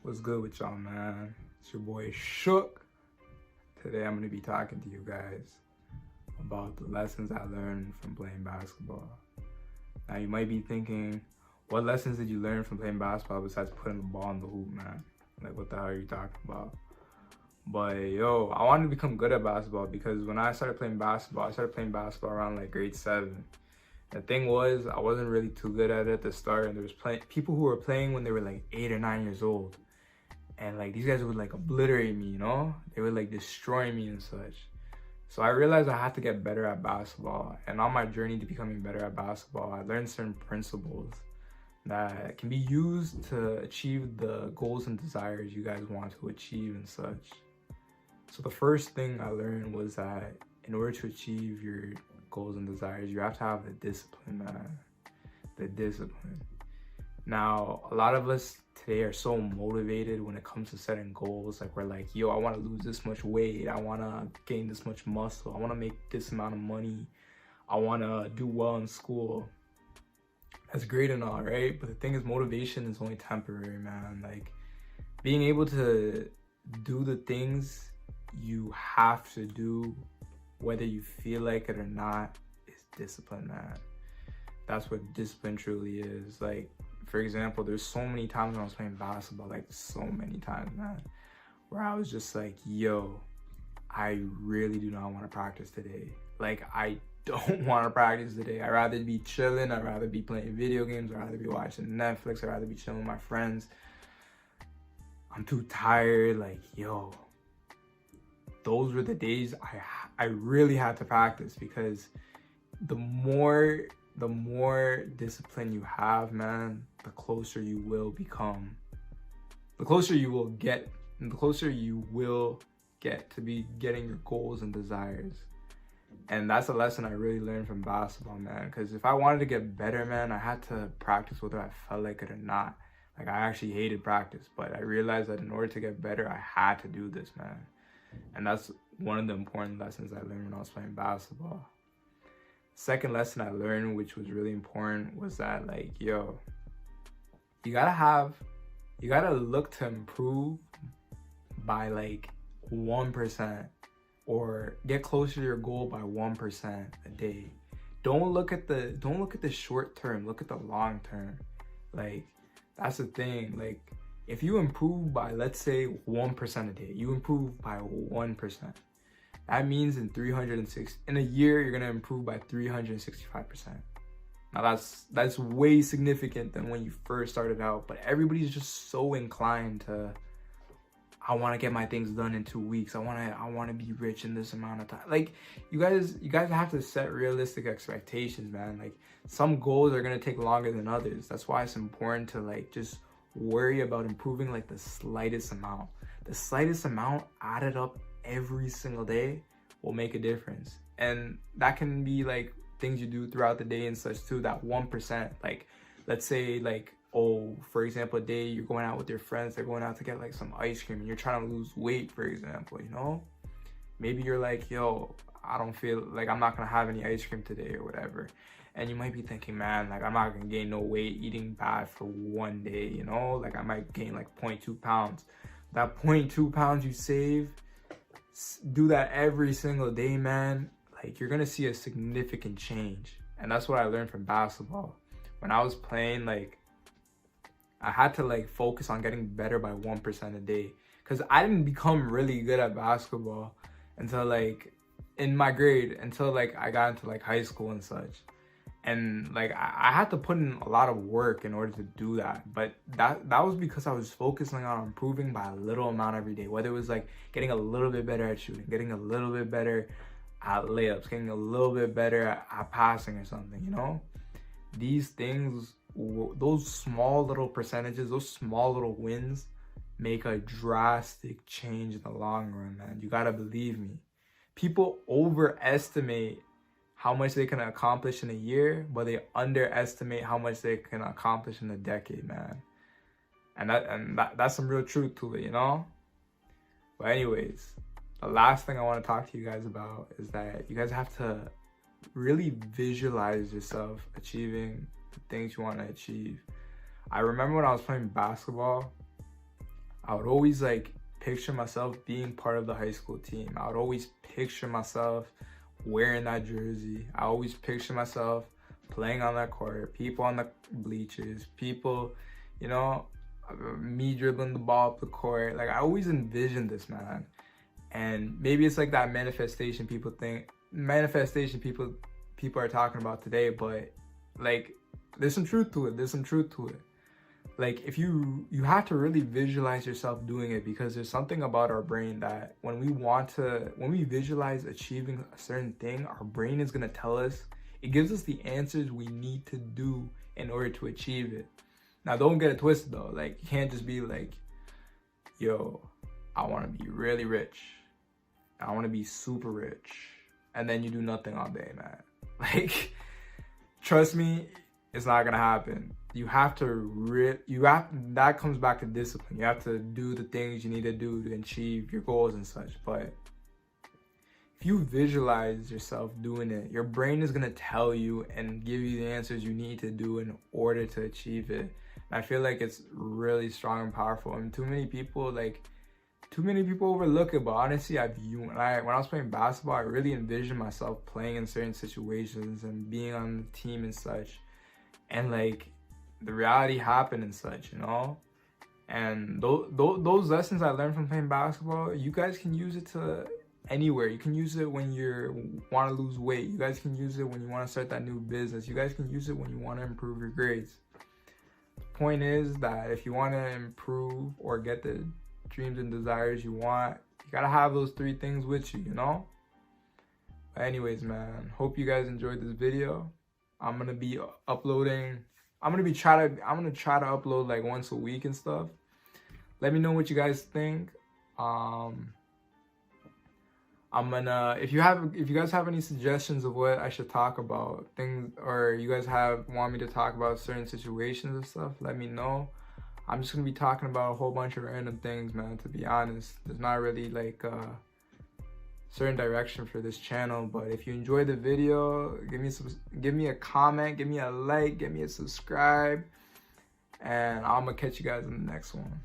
What's good with y'all, man? It's your boy Shook. Today I'm gonna be talking to you guys about the lessons I learned from playing basketball. Now you might be thinking, what lessons did you learn from playing basketball besides putting the ball in the hoop, man? Like, what the hell are you talking about? But yo, I wanted to become good at basketball because when I started playing basketball, I started playing basketball around like grade 7. The thing was, I wasn't really too good at it at the start, and there was people who were playing when they were like 8 or 9 years old. And like these guys would like obliterate me, you know? They would like destroy me and such. So I realized I had to get better at basketball. And on my journey to becoming better at basketball, I learned certain principles that can be used to achieve the goals and desires you guys want to achieve and such. So the first thing I learned was that in order to achieve your goals and desires, you have to have the discipline, man. The discipline. Now, a lot of us today are so motivated when it comes to setting goals. Like, we're like, yo, I want to lose this much weight. I want to gain this much muscle. I want to make this amount of money. I want to do well in school. That's great and all, right? But the thing is, motivation is only temporary, man. Like, being able to do the things you have to do, whether you feel like it or not, is discipline, man. That's what discipline truly is. Like, for example, there's so many times when I was playing basketball, like so many times, man, where I was just like, yo, I really do not want to practice today. Like, I don't want to practice today. I'd rather be chilling. I'd rather be playing video games. I'd rather be watching Netflix. I'd rather be chilling with my friends. I'm too tired. Like, yo, those were the days I really had to practice, because the more discipline you have, man, the closer you will become. The closer you will get, and the closer you will get to be getting your goals and desires. And that's a lesson I really learned from basketball, man. Because if I wanted to get better, man, I had to practice whether I felt like it or not. Like, I actually hated practice, but I realized that in order to get better, I had to do this, man. And that's one of the important lessons I learned when I was playing basketball. Second lesson I learned, which was really important, was that, like, yo, you gotta look to improve by like 1%, or get closer to your goal by 1% a day. Don't look at the short term, look at the long term. Like, that's the thing. Like, if you improve by, let's say, 1% a day, you improve by 1%. That means in a year, you're gonna improve by 365%. Now that's way significant than when you first started out, but everybody's just so inclined to, I want to get my things done in 2 weeks. I want to be rich in this amount of time. Like, you guys have to set realistic expectations, man. Like, some goals are gonna take longer than others. That's why it's important to like just worry about improving like the slightest amount. The slightest amount added up every single day will make a difference. And that can be like things you do throughout the day and such too. That 1%, like, let's say, like, oh, for example, a day you're going out with your friends, they're going out to get like some ice cream and you're trying to lose weight, for example, you know? Maybe you're like, yo, I don't feel like, I'm not gonna have any ice cream today or whatever. And you might be thinking, man, like, I'm not gonna gain no weight eating bad for one day, you know? Like, I might gain like 0.2 pounds. That 0.2 pounds you save, do that every single day, man. Like, you're gonna see a significant change. And that's what I learned from basketball. When I was playing, like, I had to like focus on getting better by 1% a day, because I didn't become really good at basketball until like in my grade, until like I got into like high school and such. And like I had to put in a lot of work in order to do that. But that was because I was focusing on improving by a little amount every day. Whether it was like getting a little bit better at shooting, getting a little bit better at layups, getting a little bit better at passing or something, you know? These things, those small little percentages, those small little wins make a drastic change in the long run, man. You gotta believe me. People overestimate how much they can accomplish in a year, but they underestimate how much they can accomplish in a decade, man. And that's some real truth to it, you know? But anyways, the last thing I want to talk to you guys about is that you guys have to really visualize yourself achieving the things you want to achieve. I remember when I was playing basketball, I would always like picture myself being part of the high school team. I would always picture myself wearing that jersey. I always picture myself playing on that court, people on the bleachers, people, you know, me dribbling the ball up the court. Like I always envisioned this, man. And maybe it's like that manifestation people are talking about today, but like there's some truth to it. Like if you have to really visualize yourself doing it, because there's something about our brain that when we visualize achieving a certain thing, our brain is going to tell us, it gives us the answers we need to do in order to achieve it. Now don't get it twisted though. Like you can't just be like, yo, I want to be really rich, I want to be super rich, and then you do nothing all day, man. Like trust me, it's not gonna happen. You have to that comes back to discipline. You have to do the things you need to do to achieve your goals and such. But if you visualize yourself doing it, your brain is gonna tell you and give you the answers you need to do in order to achieve it. And I feel like it's really strong and powerful. And too many people overlook it. But honestly, when I was playing basketball, I really envisioned myself playing in certain situations and being on the team and such. And like the reality happened and such, you know. And those lessons I learned from playing basketball, you guys can use it to anywhere. You can use it when you want to lose weight. You guys can use it when you want to start that new business. You guys can use it when you want to improve your grades. The point is that if you want to improve or get the dreams and desires you want, you gotta have those 3 things with you, you know. But anyways, man, hope you guys enjoyed this video. I'm gonna try to upload like once a week and stuff. Let me know what you guys think. If you guys have any suggestions of what I should talk about, things, or you guys want me to talk about certain situations and stuff, let me know. I'm just gonna be talking about a whole bunch of random things, man, to be honest. There's not really like a certain direction for this channel, but if you enjoyed the video, give me a comment, give me a like, give me a subscribe, and I'm gonna catch you guys in the next one.